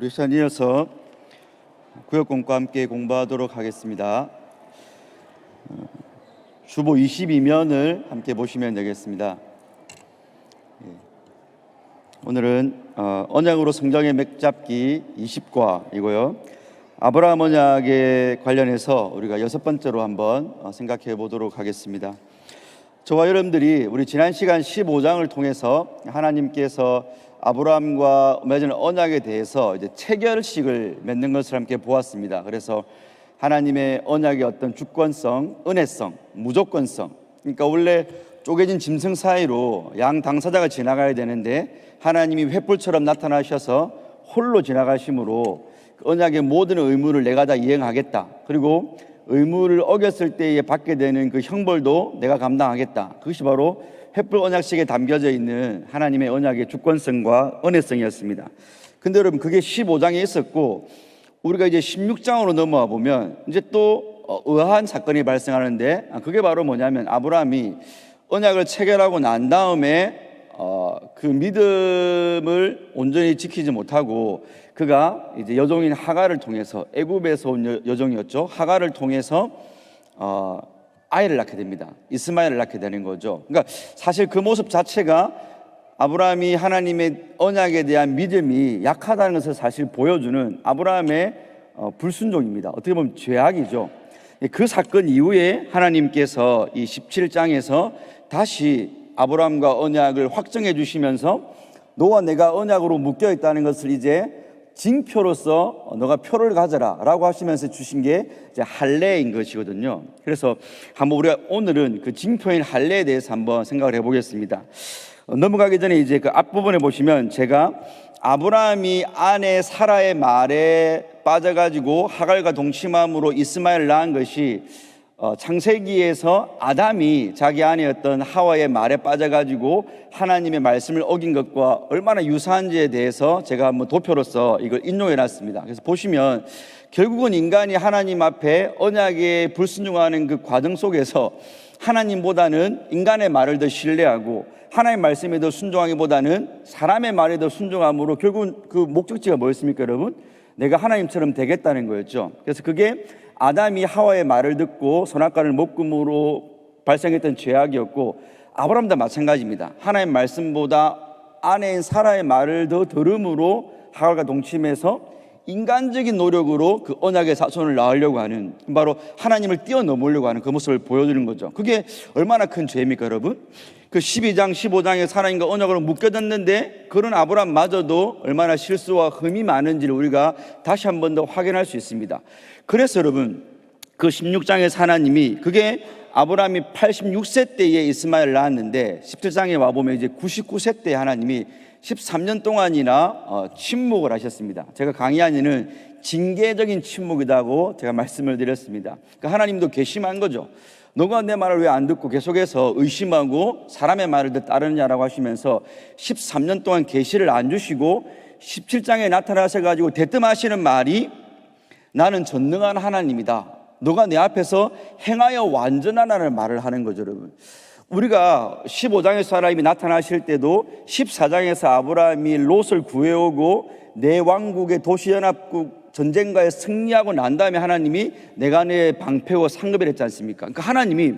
우리 시간 이어서 구역공과 함께 공부하도록 하겠습니다. 주보 22면을 함께 보시면 되겠습니다. 오늘은 언약으로 성장의 맥잡기 20과이고요. 아브라함 언약에 관련해서 우리가 6번째로 한번 생각해 보도록 하겠습니다. 저와 여러분들이 우리 지난 시간 15장을 통해서 하나님께서 아브라함과 맺은 언약에 대해서 이제 체결식을 맺는 것을 함께 보았습니다. 그래서 하나님의 언약의 어떤 주권성, 은혜성, 무조건성, 그러니까 원래 쪼개진 짐승 사이로 양 당사자가 지나가야 되는데 하나님이 횃불처럼 나타나셔서 홀로 지나가심으로 그 언약의 모든 의무를 내가 다 이행하겠다. 그리고 의무를 어겼을 때에 받게 되는 그 형벌도 내가 감당하겠다. 그것이 바로 횃불 언약식에 담겨져 있는 하나님의 언약의 주권성과 은혜성이었습니다. 근데 여러분, 그게 15장에 있었고 우리가 이제 16장으로 넘어와 보면 이제 또 의아한 사건이 발생하는데, 그게 바로 뭐냐면 아브라함이 언약을 체결하고 난 다음에 그 믿음을 온전히 지키지 못하고 그가 이제 여종인 하갈을 통해서, 애굽에서 온 여종이었죠. 하갈을 통해서 아이를 낳게 됩니다. 이스마엘을 낳게 되는 거죠. 그러니까 사실 그 모습 자체가 아브라함이 하나님의 언약에 대한 믿음이 약하다는 것을 사실 보여주는 아브라함의 불순종입니다. 어떻게 보면 죄악이죠. 그 사건 이후에 하나님께서 이 17장에서 다시 아브라함과 언약을 확정해 주시면서 너와 내가 언약으로 묶여 있다는 것을 이제 징표로서 너가 표를 가져라 라고 하시면서 주신 게 이제 할례인 것이거든요. 그래서 한번 우리가 오늘은 그 징표인 할례에 대해서 한번 생각을 해보겠습니다. 넘어가기 전에 이제 그 앞부분에 보시면 제가 아브라함이 아내 사라의 말에 빠져가지고 하갈과 동침함으로 이스마엘을 낳은 것이 창세기에서 아담이 자기 아내였던 하와의 말에 빠져가지고 하나님의 말씀을 어긴 것과 얼마나 유사한지에 대해서 제가 한번 도표로서 이걸 인용해 놨습니다. 그래서 보시면 결국은 인간이 하나님 앞에 언약에 불순종하는 그 과정 속에서 하나님보다는 인간의 말을 더 신뢰하고 하나님의 말씀에 더 순종하기보다는 사람의 말에 더 순종함으로 결국은 그 목적지가 뭐였습니까, 여러분? 내가 하나님처럼 되겠다는 거였죠. 그래서 그게 아담이 하와의 말을 듣고 선악과를 먹음으로 발생했던 죄악이었고, 아브라함도 마찬가지입니다. 하나님의 말씀보다 아내인 사라의 말을 더 들음으로 하갈과 동침해서 인간적인 노력으로 그 언약의 자손을 낳으려고 하는, 바로 하나님을 뛰어넘으려고 하는 그 모습을 보여주는 거죠. 그게 얼마나 큰 죄입니까, 여러분? 그 12장, 15장에 하나님과 언약으로 묶여졌는데 그런 아브라함마저도 얼마나 실수와 흠이 많은지를 우리가 다시 한 번 더 확인할 수 있습니다. 그래서 여러분, 그 16장에서 하나님이, 그게 아브라함이 86세 때에 이스마엘을 낳았는데 17장에 와보면 이제 99세 때 하나님이 13년 동안이나 침묵을 하셨습니다. 제가 강의한 이는 징계적인 침묵이라고 제가 말씀을 드렸습니다. 그러니까 하나님도 괘씸한 거죠. 너가 내 말을 왜 안 듣고 계속해서 의심하고 사람의 말을 더 따르느냐라고 하시면서 13년 동안 계시를 안 주시고 17장에 나타나셔가지고 대뜸하시는 말이, 나는 전능한 하나님이다. 너가 내 앞에서 행하여 완전하라는 말을 하는 거죠, 여러분. 우리가 15장에서 하나님이 나타나실 때도 14장에서 아브라함이 롯을 구해오고 내 왕국의 도시연합국 전쟁가에 승리하고 난 다음에 하나님이 내가 내 방패와 상급을 했지 않습니까? 그러니까 하나님이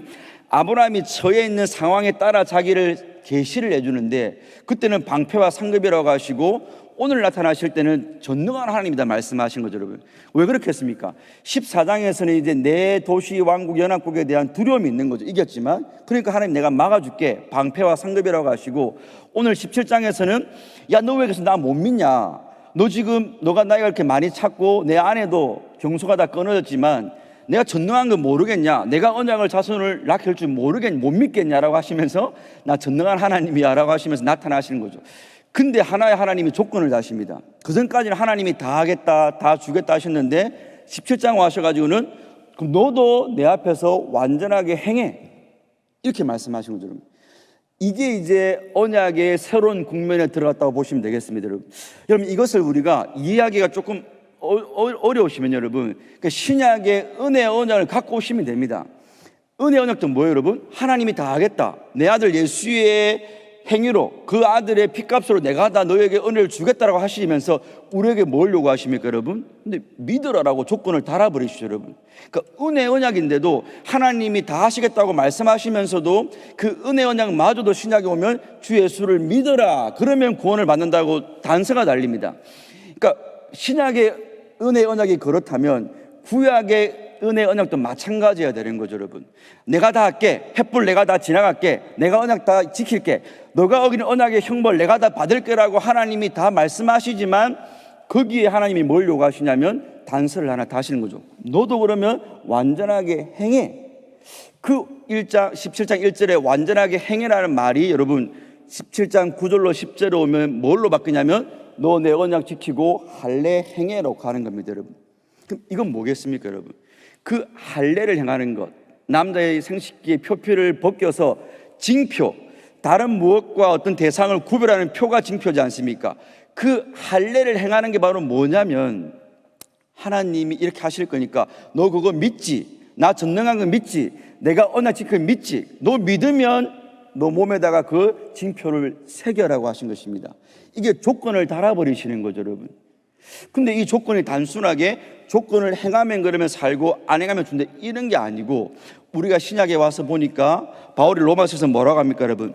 아브라함이 처해 있는 상황에 따라 자기를 계시를 해주는데 그때는 방패와 상급이라고 하시고 오늘 나타나실 때는 전능한 하나님이다 말씀하신 거죠, 여러분. 왜 그렇게 했습니까? 14장에서는 이제 내 도시 왕국 연합국에 대한 두려움이 있는 거죠. 이겼지만. 그러니까 하나님 내가 막아줄게, 방패와 상급이라고 하시고, 오늘 17장에서는 야, 너 왜 그래서 나 못 믿냐? 너 지금 너가 나이가 이렇게 많이 찼고 내 아내도 경소가 다 끊어졌지만 내가 전능한 거 모르겠냐? 내가 언약을 자손을 낳게 할 줄 모르겠냐? 못 믿겠냐라고 하시면서 나 전능한 하나님이야 라고 하시면서 나타나시는 거죠. 근데 하나의 하나님이 조건을 다십니다. 그 전까지는 하나님이 다 하겠다, 다 주겠다 하셨는데 17장 와셔가지고는 그럼 너도 내 앞에서 완전하게 행해, 이렇게 말씀하신 거죠. 이게 이제 언약의 새로운 국면에 들어갔다고 보시면 되겠습니다, 여러분. 여러분, 이것을 우리가 이해하기가 조금 어려우시면 여러분, 그러니까 신약의 은혜 언약을 갖고 오시면 됩니다. 은혜 언약도 뭐예요, 여러분? 하나님이 다 하겠다. 내 아들 예수의 행위로 그 아들의 핏값으로 내가 다 너에게 은혜를 주겠다라고 하시면서 우리에게 뭘 요구하십니까, 여러분? 근데 믿으라라고 조건을 달아버리시죠, 여러분. 그러니까 은혜 언약인데도 하나님이 다 하시겠다고 말씀하시면서도 그 은혜 언약마저도 신약에 오면 주 예수를 믿어라, 그러면 구원을 받는다고 단서가 달립니다. 그러니까 신약의 은혜 언약이 그렇다면 구약의 은혜 언약도 마찬가지여야 되는 거죠, 여러분. 내가 다 할게, 횃불 내가 다 지나갈게, 내가 언약 다 지킬게, 너가 어기는 언약의 형벌 내가 다 받을게라고 하나님이 다 말씀하시지만 거기에 하나님이 뭘 요구하시냐면 단서를 하나 다시는 거죠. 너도 그러면 완전하게 행해. 그 17장 1절에 완전하게 행해라는 말이 여러분 17장 9절로 10절에 오면 뭘로 바뀌냐면 너 내 언약 지키고 할례 행해로 가는 겁니다, 여러분. 그럼 이건 뭐겠습니까, 여러분? 그 할례를 행하는 것, 남자의 생식기의 표피를 벗겨서 징표, 다른 무엇과 어떤 대상을 구별하는 표가 징표지 않습니까? 그 할례를 행하는 게 바로 뭐냐면 하나님이 이렇게 하실 거니까 너 그거 믿지? 나 전능한 거 믿지? 내가 언약 지킬 거 믿지? 너 믿으면 너 몸에다가 그 징표를 새겨라고 하신 것입니다. 이게 조건을 달아버리시는 거죠, 여러분. 근데 이 조건이 단순하게 조건을 행하면 그러면 살고 안 행하면 준다 이런 게 아니고 우리가 신약에 와서 보니까 바울이 로마서에서 뭐라고 합니까, 여러분?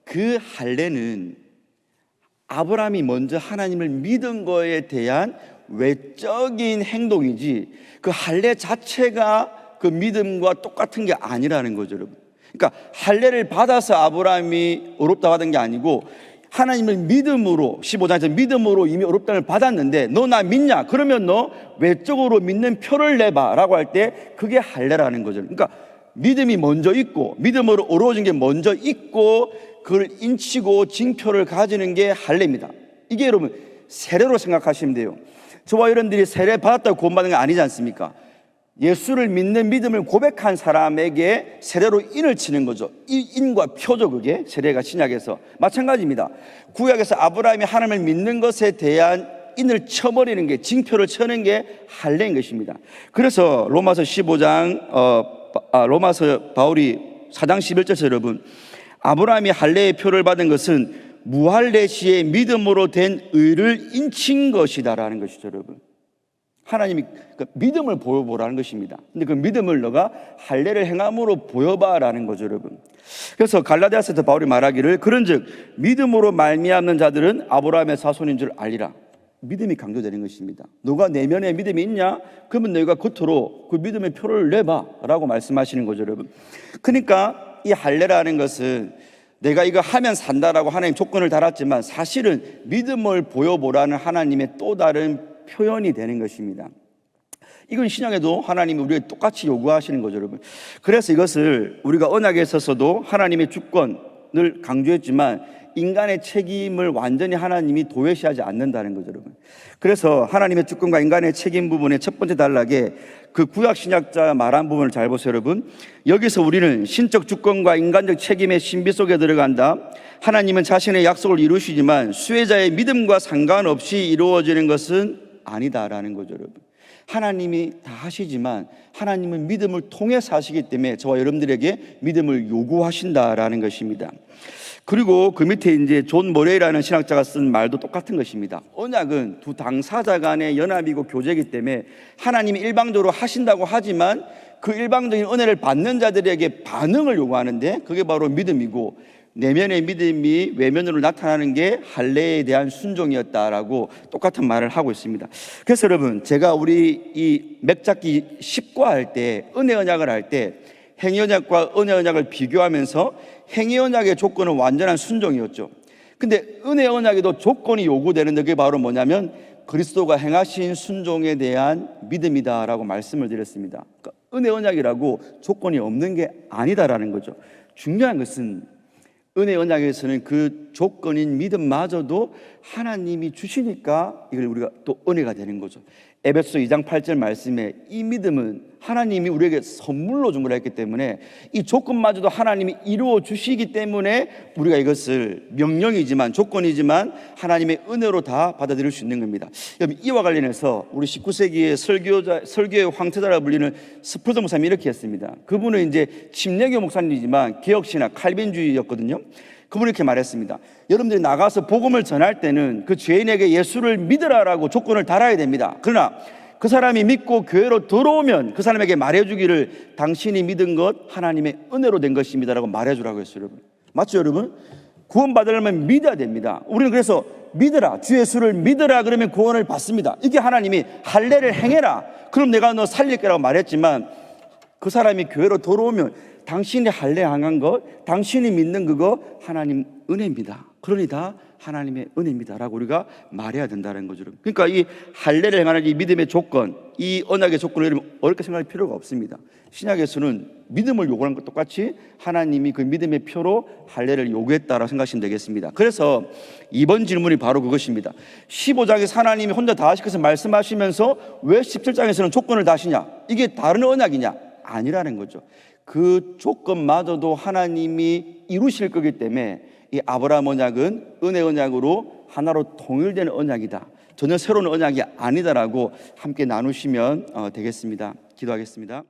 그 할례는 아브라함이 먼저 하나님을 믿은 거에 대한 외적인 행동이지 그 할례 자체가 그 믿음과 똑같은 게 아니라는 거죠, 여러분. 그러니까 할례를 받아서 아브라함이 의롭다 받은 게 아니고 하나님을 믿음으로 15장에서 믿음으로 이미 의롭다를 받았는데 너 나 믿냐? 그러면 너 외적으로 믿는 표를 내봐 라고 할 때 그게 할례라는 거죠. 그러니까 믿음이 먼저 있고 믿음으로 의로워진 게 먼저 있고 그걸 인치고 징표를 가지는 게 할례입니다. 이게 여러분 세례로 생각하시면 돼요. 저와 여러분들이 세례 받았다고 구원받는 게 아니지 않습니까? 예수를 믿는 믿음을 고백한 사람에게 세례로 인을 치는 거죠. 이 인과 표죠. 그게 세례가 신약에서 마찬가지입니다. 구약에서 아브라함이 하나님을 믿는 것에 대한 인을 쳐버리는 게, 징표를 쳐는 게 할례인 것입니다. 그래서 로마서 15장 로마서 바울이 4장 11절에서 여러분 아브라함이 할례의 표를 받은 것은 무할례 시에 믿음으로 된 의를 인친 것이다라는 것이죠, 여러분. 하나님이 그 믿음을 보여보라는 것입니다. 근데 그 믿음을 너가 할례를 행함으로 보여봐라는 거죠, 여러분. 그래서 갈라디아서에서 바울이 말하기를 그런즉 믿음으로 말미암는 자들은 아브라함의 자손인 줄 알리라. 믿음이 강조되는 것입니다. 너가 내면에 믿음이 있냐? 그러면 너희가 겉으로 그 믿음의 표를 내봐라고 말씀하시는 거죠, 여러분. 그러니까 이 할례라는 것은 내가 이거 하면 산다라고 하나님 조건을 달았지만 사실은 믿음을 보여보라는 하나님의 또 다른 표현이 되는 것입니다. 이건 신약에도 하나님이 우리에게 똑같이 요구하시는 거죠, 여러분. 그래서 이것을 우리가 언약에 있어서도 하나님의 주권을 강조했지만 인간의 책임을 완전히 하나님이 도외시하지 않는다는 거죠, 여러분. 그래서 하나님의 주권과 인간의 책임 부분의 첫 번째 단락에 그 구약 신약자 말한 부분을 잘 보세요, 여러분. 여기서 우리는 신적 주권과 인간적 책임의 신비 속에 들어간다. 하나님은 자신의 약속을 이루시지만 수혜자의 믿음과 상관없이 이루어지는 것은 아니다라는 거죠, 여러분. 하나님이 다 하시지만 하나님은 믿음을 통해서 하시기 때문에 저와 여러분들에게 믿음을 요구하신다라는 것입니다. 그리고 그 밑에 이제 존 머레이라는 신학자가 쓴 말도 똑같은 것입니다. 언약은 두 당사자 간의 연합이고 교제이기 때문에 하나님이 일방적으로 하신다고 하지만 그 일방적인 은혜를 받는 자들에게 반응을 요구하는데 그게 바로 믿음이고 내면의 믿음이 외면으로 나타나는 게 할례에 대한 순종이었다라고 똑같은 말을 하고 있습니다. 그래서 여러분 제가 우리 이 맥잡기 10과 할 때 은혜 언약을 할 때 행위 언약과 은혜 언약을 비교하면서 행위 언약의 조건은 완전한 순종이었죠. 근데 은혜 언약에도 조건이 요구되는데 그게 바로 뭐냐면 그리스도가 행하신 순종에 대한 믿음이다라고 말씀을 드렸습니다. 그러니까 은혜 언약이라고 조건이 없는 게 아니다라는 거죠. 중요한 것은 은혜 언약에서는 그 조건인 믿음마저도 하나님이 주시니까 이걸 우리가 또 은혜가 되는 거죠. 에베소 2장 8절 말씀에 이 믿음은 하나님이 우리에게 선물로 준 거라 했기 때문에 이 조건마저도 하나님이 이루어 주시기 때문에 우리가 이것을 명령이지만 조건이지만 하나님의 은혜로 다 받아들일 수 있는 겁니다. 여러분 이와 관련해서 우리 19세기의 설교의 황태자라 불리는 스프더 목사님이 이렇게 했습니다. 그분은 이제 침례교 목사님이지만 개혁신학 칼빈주의였거든요. 그분이 이렇게 말했습니다. 여러분들이 나가서 복음을 전할 때는 그 죄인에게 예수를 믿으라라고 조건을 달아야 됩니다. 그러나 그 사람이 믿고 교회로 들어오면 그 사람에게 말해주기를 당신이 믿은 것 하나님의 은혜로 된 것입니다라고 말해주라고 했어요. 여러분, 맞죠 여러분? 구원받으려면 믿어야 됩니다. 우리는 그래서 믿으라, 주 예수를 믿으라 그러면 구원을 받습니다. 이게 하나님이 할례를 행해라, 그럼 내가 너 살릴 거라고 말했지만, 그 사람이 교회로 돌아오면 당신이 할례 행한 것, 당신이 믿는 그거 하나님 은혜입니다. 그러니 다 하나님의 은혜입니다라고 우리가 말해야 된다는 거죠. 그러니까 이 할례를 행하는 이 믿음의 조건, 이 언약의 조건을 어렵게 생각할 필요가 없습니다. 신약에서는 믿음을 요구하는 것 똑같이 하나님이 그 믿음의 표로 할례를 요구했다라고 생각하시면 되겠습니다. 그래서 이번 질문이 바로 그것입니다. 15장에서 하나님이 혼자 다 하실 것을 말씀하시면서 왜 17장에서는 조건을 다시냐? 이게 다른 언약이냐? 아니라는 거죠. 그 조건마저도 하나님이 이루실 거기 때문에 이 아브라함 언약은 은혜 언약으로 하나로 통일되는 언약이다, 전혀 새로운 언약이 아니다라고 함께 나누시면 되겠습니다. 기도하겠습니다.